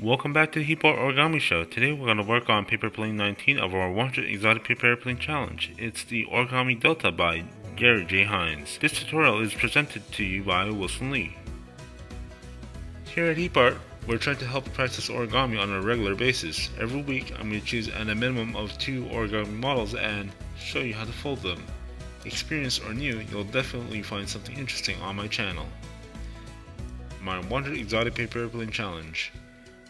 Welcome back to the Heap Art Origami Show. Today we're going to work on paper plane 19 of our 100 Exotic Paper Airplane Challenge. It's the Origami Delta by Gary J. Hinze. This tutorial is presented to you by Wilson Lee. Here at Heap Art, we're trying to help practice origami on a regular basis. Every week I'm going to choose a minimum of 2 origami models and show you how to fold them. Experienced or new, you'll definitely find something interesting on my channel. My 100 Exotic Paper Airplane Challenge.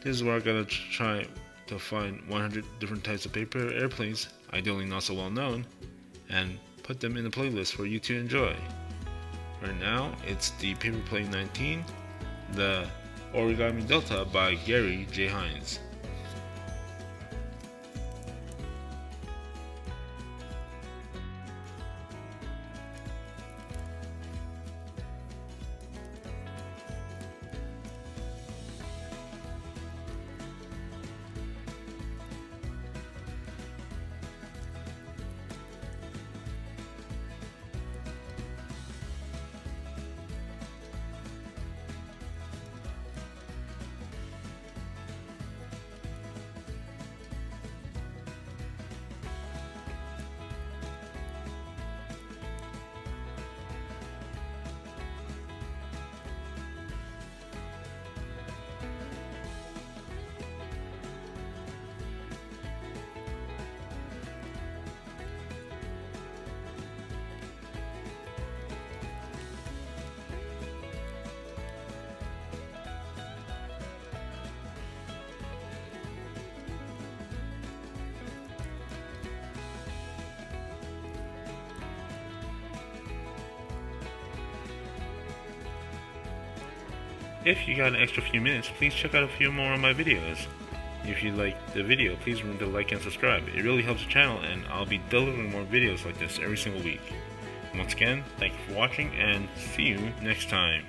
This is where I'm going to try to find 100 different types of paper airplanes, ideally not so well known, and put them in a playlist for you to enjoy. Right now, it's the Paper Plane 19, the Origami Delta by Gary J. Hinze. If you got an extra few minutes, please check out a few more of my videos. If you liked the video, please remember to like and subscribe. It really helps the channel, and I'll be delivering more videos like this every single week. Once again, thank you for watching, and see you next time.